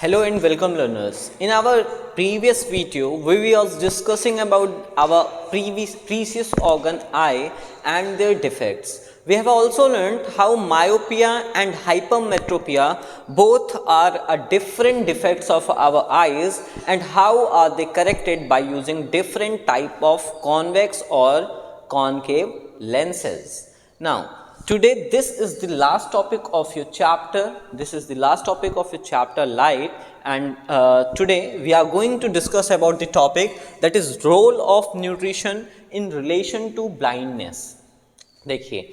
Hello and welcome learners. In our previous video, we was discussing about our precious organ eye and their defects. We have also learned how myopia and hypermetropia both are different defects of our eyes and how are they corrected by using different type of convex or concave lenses. Now, today this is the last topic of your chapter. Light, and today we are going to discuss about the topic that is role of nutrition in relation to blindness. देखिए,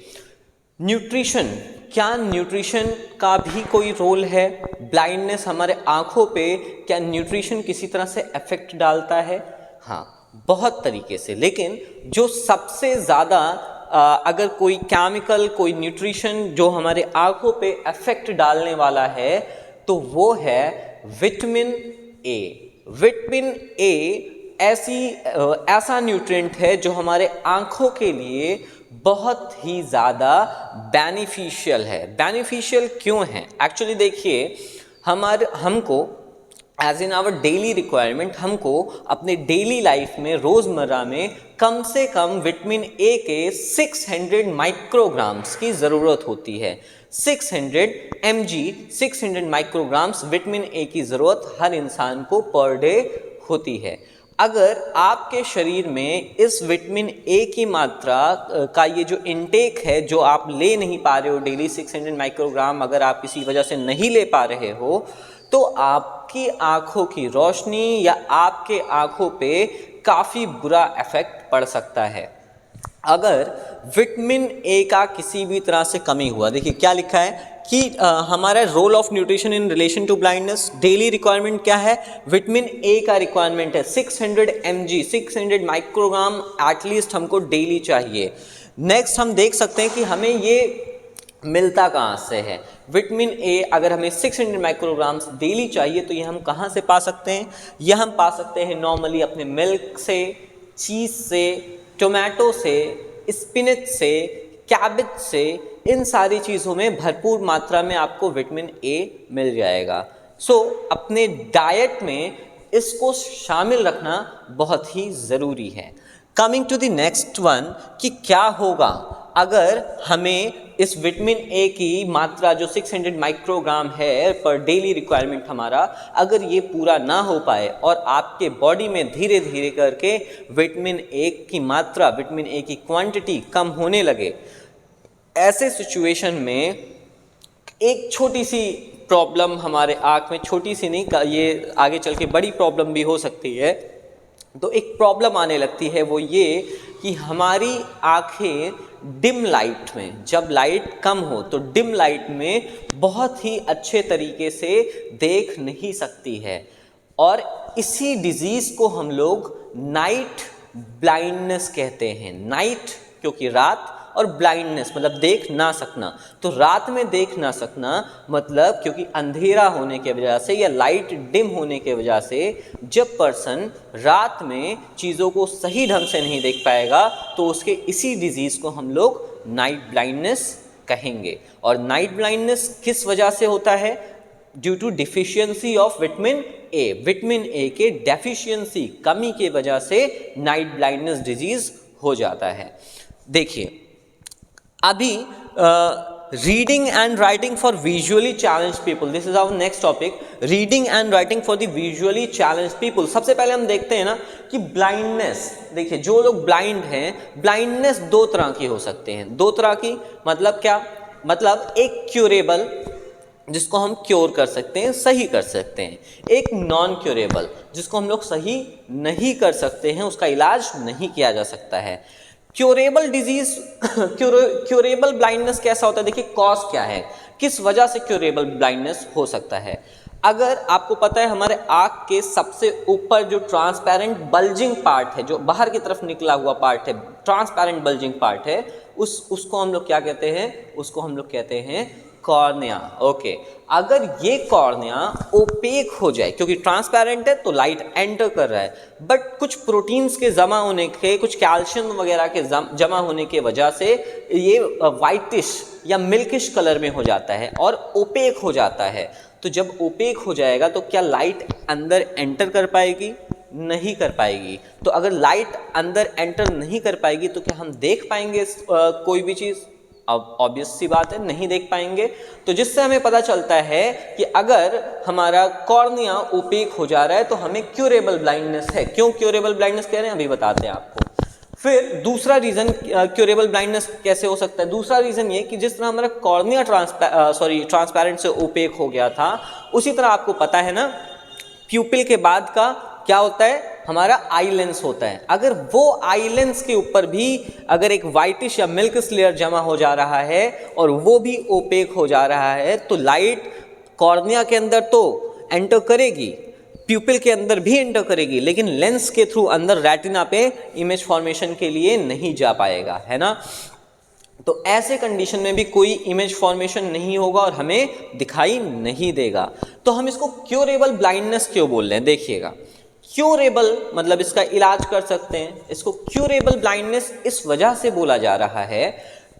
nutrition, क्या nutrition का भी कोई role है blindness हमारे आँखों पे? क्या न्यूट्रिशन किसी तरह से इफेक्ट डालता है? हाँ, बहुत तरीके से, लेकिन जो सबसे ज़्यादा अगर कोई केमिकल, कोई न्यूट्रिशन जो हमारे आँखों पे इफेक्ट डालने वाला है तो वो है विटामिन ए। विटामिन ए ऐसा न्यूट्रिएंट है जो हमारे आँखों के लिए बहुत ही ज़्यादा बेनिफिशियल है। बेनिफिशियल क्यों है? एक्चुअली देखिए, हमको as in our daily requirement, हमको अपने डेली लाइफ में रोज़मर्रा में कम से कम विटामिन ए के 600 माइक्रोग्राम्स की ज़रूरत होती है। 600 mg, 600 माइक्रोग्राम्स विटामिन ए की ज़रूरत हर इंसान को पर डे होती है। अगर आपके शरीर में इस विटामिन ए की मात्रा का ये जो इनटेक है, जो आप ले नहीं पा रहे हो डेली 600 माइक्रोग्राम, अगर आप किसी वजह से नहीं ले पा रहे हो तो आपकी आँखों की रोशनी या आपके आँखों पे काफ़ी बुरा इफेक्ट पड़ सकता है। अगर विटामिन ए का किसी भी तरह से कमी हुआ, देखिए क्या लिखा है कि हमारा role of nutrition in relation to blindness, daily requirement क्या है? विटामिन ए का रिक्वायरमेंट है 600 mg, 600 माइक्रोग्राम एटलीस्ट हमको डेली चाहिए। नेक्स्ट हम देख सकते हैं कि हमें ये मिलता कहाँ से है। विटामिन ए अगर हमें 600 माइक्रोग्राम्स डेली चाहिए तो ये हम कहाँ से पा सकते हैं? यह हम पा सकते हैं नॉर्मली अपने मिल्क से, चीज़ से, टोमेटो से, स्पिनच से, कैबेज से। इन सारी चीज़ों में भरपूर मात्रा में आपको विटामिन ए मिल जाएगा। सो अपने डाइट में इसको शामिल रखना बहुत ही ज़रूरी है। Coming to the next one कि क्या होगा अगर हमें इस विटामिन ए की मात्रा जो 600 माइक्रोग्राम है पर डेली रिक्वायरमेंट हमारा, अगर ये पूरा ना हो पाए और आपके बॉडी में धीरे धीरे करके विटामिन ए की मात्रा, विटामिन ए की क्वांटिटी कम होने लगे, ऐसे सिचुएशन में एक छोटी सी प्रॉब्लम हमारे आँख में, छोटी सी नहीं, ये आगे चल के बड़ी प्रॉब्लम भी हो सकती है। तो एक प्रॉब्लम आने लगती है, वो ये कि हमारी आँखें डिम लाइट में, जब लाइट कम हो तो डिम लाइट में बहुत ही अच्छे तरीके से देख नहीं सकती है, और इसी डिजीज़ को हम लोग नाइट ब्लाइंडनेस कहते हैं। नाइट क्योंकि रात, और ब्लाइंडनेस मतलब देख ना सकना। तो रात में देख ना सकना मतलब क्योंकि अंधेरा होने की वजह से या लाइट डिम होने की वजह से जब पर्सन रात में चीज़ों को सही ढंग से नहीं देख पाएगा तो उसके इसी डिजीज़ को हम लोग नाइट ब्लाइंडनेस कहेंगे। और नाइट ब्लाइंडनेस किस वजह से होता है? Due to deficiency of vitamin A. Vitamin A के डेफिशिएंसी, कमी की वजह से नाइट ब्लाइंडनेस डिजीज़ हो जाता है। देखिए, अभी reading and writing for visually challenge people, this is our next topic, reading and writing for the visually challenge people. सबसे पहले हम देखते हैं ना कि ब्लाइंडनेस, देखिए जो लोग ब्लाइंड हैं, ब्लाइंडनेस दो तरह की हो सकते हैं। दो तरह की मतलब क्या? मतलब एक क्यूरेबल, जिसको हम क्योर कर सकते हैं, सही कर सकते हैं। एक नॉन क्यूरेबल, जिसको हम लोग सही नहीं कर सकते हैं, उसका इलाज नहीं किया जा सकता है। क्यूरेबल डिजीज, क्यूरेबल ब्लाइंडनेस कैसा होता है? देखिए कॉज क्या है, किस वजह से क्यूरेबल ब्लाइंडनेस हो सकता है। अगर आपको पता है हमारे आँख के सबसे ऊपर जो ट्रांसपेरेंट बल्जिंग पार्ट है, जो बाहर की तरफ निकला हुआ पार्ट है, ट्रांसपेरेंट बल्जिंग पार्ट है, उसको हम लोग क्या कहते हैं? उसको हम लोग कहते हैं कॉर्निया। ओके, अगर ये कॉर्निया ओपेक हो जाए, क्योंकि ट्रांसपेरेंट है तो लाइट एंटर कर रहा है, बट कुछ प्रोटीन्स के जमा होने के, कुछ कैल्शियम वगैरह के जमा होने के वजह से ये वाइटिश या मिल्किश कलर में हो जाता है और ओपेक हो जाता है, तो जब ओपेक हो जाएगा तो क्या लाइट अंदर एंटर कर पाएगी? नहीं कर पाएगी। तो अगर लाइट अंदर एंटर नहीं कर पाएगी तो क्या हम देख पाएंगे कोई भी चीज़? अब ऑब्वियस सी बात है, नहीं देख पाएंगे। तो जिससे हमें पता चलता है कि अगर हमारा कॉर्निया ओपेक हो जा रहा है तो हमें क्यूरेबल ब्लाइंडनेस है। क्यों क्यूरेबल ब्लाइंडनेस कह रहे हैं, अभी बताते हैं आपको। फिर दूसरा रीज़न क्यूरेबल ब्लाइंडनेस कैसे हो सकता है? दूसरा रीज़न ये कि जिस तरह हमारा कॉर्निया ट्रांसपेरेंट से ओपेक हो गया था, उसी तरह आपको पता है ना, प्यूपिल के बाद का क्या होता है? हमारा आई लेंस होता है। अगर वो आई लेंस के ऊपर भी अगर एक वाइटिश या मिल्क लेयर जमा हो जा रहा है और वो भी ओपेक हो जा रहा है तो लाइट कॉर्निया के अंदर तो एंटर करेगी, प्यूपिल के अंदर भी एंटर करेगी, लेकिन लेंस के थ्रू अंदर रेटिना पे इमेज फॉर्मेशन के लिए नहीं जा पाएगा, है ना। तो ऐसे कंडीशन में भी कोई इमेज फॉर्मेशन नहीं होगा और हमें दिखाई नहीं देगा। तो हम इसको क्योरेबल ब्लाइंडनेस क्यों बोल रहे हैं? देखिएगा, क्योरेबल मतलब इसका इलाज कर सकते हैं। इसको क्योरेबल ब्लाइंडनेस इस वजह से बोला जा रहा है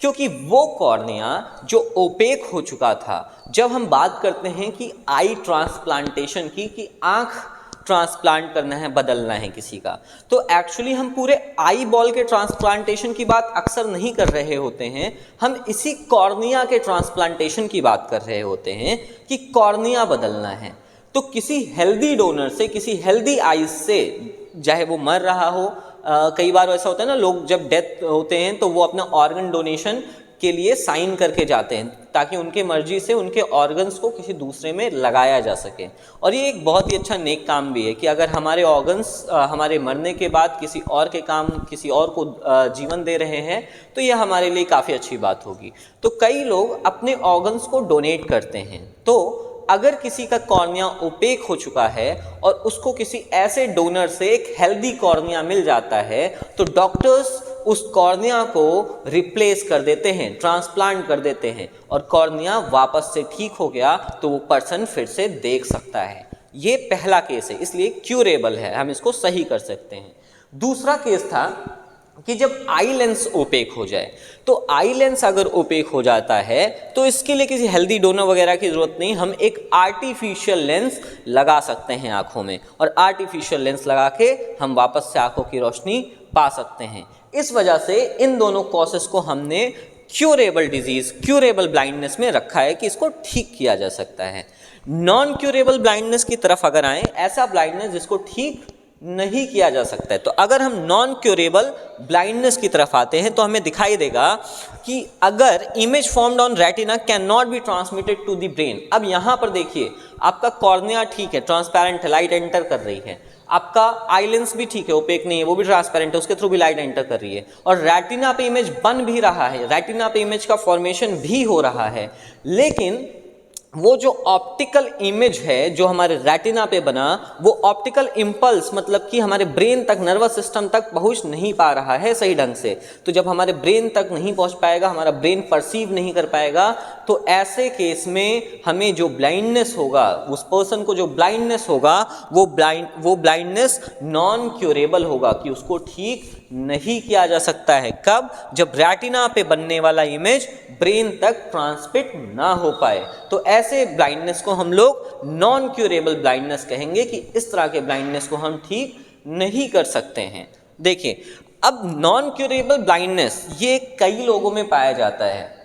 क्योंकि वो कॉर्निया जो ओपेक हो चुका था, जब हम बात करते हैं कि आई ट्रांसप्लांटेशन की, कि आंख ट्रांसप्लांट करना है, बदलना है किसी का, तो एक्चुअली हम पूरे आई बॉल के ट्रांसप्लांटेशन की बात अक्सर नहीं कर रहे होते हैं, हम इसी कॉर्निया के ट्रांसप्लांटेशन की बात कर रहे होते हैं कि कॉर्निया बदलना है। तो किसी हेल्दी डोनर से, किसी हेल्दी आइज से, चाहे वो मर रहा हो, कई बार ऐसा होता है ना, लोग जब डेथ होते हैं तो वो अपना ऑर्गन डोनेशन के लिए साइन करके जाते हैं ताकि उनके मर्जी से उनके ऑर्गन्स को किसी दूसरे में लगाया जा सके। और ये एक बहुत ही अच्छा नेक काम भी है कि अगर हमारे ऑर्गन्स हमारे मरने के बाद किसी और के काम, किसी और को जीवन दे रहे हैं तो ये हमारे लिए काफ़ी अच्छी बात होगी। तो कई लोग अपने ऑर्गन्स को डोनेट करते हैं। तो अगर किसी का कॉर्निया ओपेक हो चुका है और उसको किसी ऐसे डोनर से एक हेल्दी कॉर्निया मिल जाता है तो डॉक्टर्स उस कॉर्निया को रिप्लेस कर देते हैं, ट्रांसप्लांट कर देते हैं, और कॉर्निया वापस से ठीक हो गया तो वो पर्सन फिर से देख सकता है। ये पहला केस है, इसलिए क्यूरेबल है, हम इसको सही कर सकते हैं। दूसरा केस था कि जब आई लेंस ओपेक हो जाए, तो आई लेंस अगर ओपेक हो जाता है तो इसके लिए किसी हेल्दी डोनर वगैरह की ज़रूरत नहीं, हम एक आर्टिफिशियल लेंस लगा सकते हैं आँखों में, और आर्टिफिशियल लेंस लगा के हम वापस से आँखों की रोशनी पा सकते हैं। इस वजह से इन दोनों कॉसेस को हमने क्यूरेबल डिजीज़, क्यूरेबल ब्लाइंडनेस में रखा है कि इसको ठीक किया जा सकता है। नॉन क्यूरेबल ब्लाइंडनेस की तरफ अगर आएँ, ऐसा ब्लाइंडनेस जिसको ठीक नहीं किया जा सकता है, तो अगर हम नॉन क्यूरेबल ब्लाइंडनेस की तरफ आते हैं तो हमें दिखाई देगा कि अगर image formed on retina can not be transmitted to the brain. अब यहाँ पर देखिए, आपका कॉर्निया ठीक है, ट्रांसपेरेंट है, लाइट एंटर कर रही है, आपका आई लेंस भी ठीक है, ओपेक नहीं है, वो भी ट्रांसपेरेंट है, उसके थ्रू भी लाइट एंटर कर रही है, और रेटिना पे इमेज बन भी रहा है, रेटिना पे इमेज का फॉर्मेशन भी हो रहा है, लेकिन वो जो ऑप्टिकल इमेज है जो हमारे रेटिना पे बना, वो ऑप्टिकल इम्पल्स मतलब कि हमारे ब्रेन तक, नर्वस सिस्टम तक पहुंच नहीं पा रहा है सही ढंग से। तो जब हमारे ब्रेन तक नहीं पहुंच पाएगा, हमारा ब्रेन परसीव नहीं कर पाएगा, तो ऐसे केस में हमें जो ब्लाइंडनेस होगा, उस पर्सन को जो ब्लाइंडनेस होगा, वो ब्लाइंडनेस नॉन क्यूरेबल होगा, कि उसको ठीक नहीं किया जा सकता है। कब? जब रेटिना पे बनने वाला इमेज ब्रेन तक ट्रांसमिट ना हो पाए। तो ऐसे ब्लाइंडनेस को हम लोग नॉन क्यूरेबल ब्लाइंडनेस कहेंगे कि इस तरह के ब्लाइंडनेस को हम ठीक नहीं कर सकते हैं। देखिए, अब नॉन क्यूरेबल ब्लाइंडनेस ये कई लोगों में पाया जाता है।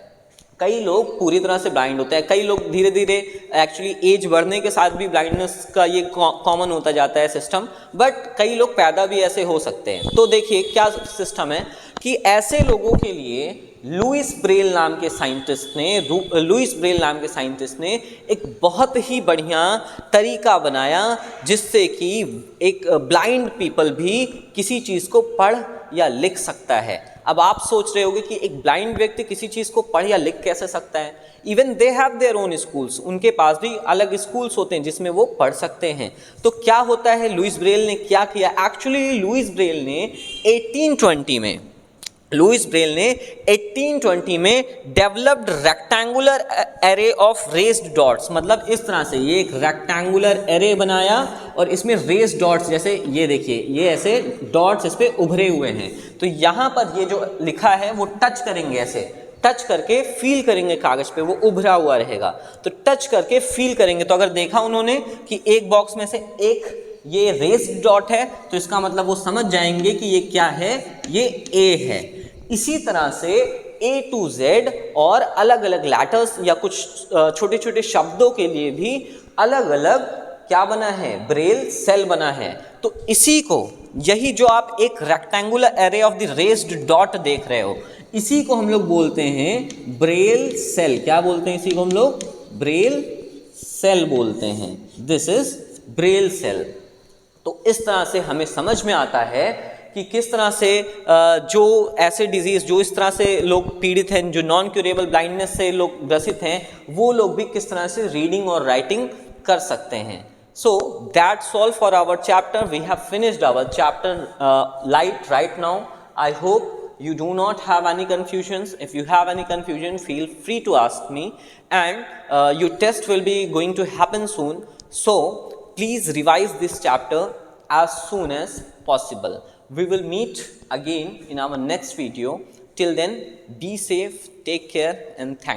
कई लोग पूरी तरह से ब्लाइंड होते हैं, कई लोग धीरे धीरे, एक्चुअली एज बढ़ने के साथ भी ब्लाइंडनेस का ये कॉमन होता जाता है सिस्टम, बट कई लोग पैदा भी ऐसे हो सकते हैं। तो देखिए क्या सिस्टम है कि ऐसे लोगों के लिए लुइस ब्रेल नाम के साइंटिस्ट ने एक बहुत ही बढ़िया तरीका बनाया जिससे कि एक ब्लाइंड पीपल भी किसी चीज़ को पढ़ या लिख सकता है। अब आप सोच रहे होंगे कि एक ब्लाइंड व्यक्ति किसी चीज़ को पढ़ या लिख कैसे सकता है? Even they have their own schools, उनके पास भी अलग स्कूल्स होते हैं जिसमें वो पढ़ सकते हैं। तो क्या होता है, लुइस ब्रेल ने क्या किया? एक्चुअली लुइस ब्रेल ने 1820 में developed rectangular array of raised dots, मतलब इस तरह से ये एक रेक्टेंगुलर एरे बनाया और इसमें रेस्ड डॉट्स, जैसे ये देखिए, ये ऐसे डॉट्स इस पे उभरे हुए हैं, तो यहाँ पर ये जो लिखा है वो टच करेंगे ऐसे, टच करके फील करेंगे कागज पे, वो उभरा हुआ रहेगा, तो टच करके फील करेंगे। तो अगर देखा उन्होंने कि एक बॉक्स में से एक ये रेस्ड डॉट है, तो इसका मतलब वो समझ जाएंगे कि ये क्या है, ये ए है। इसी तरह से ए टू जेड और अलग अलग लेटर्स या कुछ छोटे छोटे शब्दों के लिए भी अलग अलग क्या बना है, ब्रेल सेल बना है। तो इसी को, यही जो आप एक rectangular array of the raised dot देख रहे हो, इसी को हम लोग बोलते हैं ब्रेल सेल। क्या बोलते हैं इसी को हम लोग? ब्रेल सेल बोलते हैं। This is braille cell. तो इस तरह से हमें समझ में आता है कि किस तरह से जो ऐसे डिजीज, जो इस तरह से लोग पीड़ित हैं, जो नॉन क्यूरेबल ब्लाइंडनेस से लोग ग्रसित हैं, वो लोग भी किस तरह से रीडिंग और राइटिंग कर सकते हैं। So that's all for our chapter. We have finished our chapter light right now. I hope you do not have any confusions. If you have any confusion, feel free to ask me. And your test will be going to happen soon. So please revise this chapter as soon as possible. We will meet again in our next video. Till then, be safe, take care, and thank you.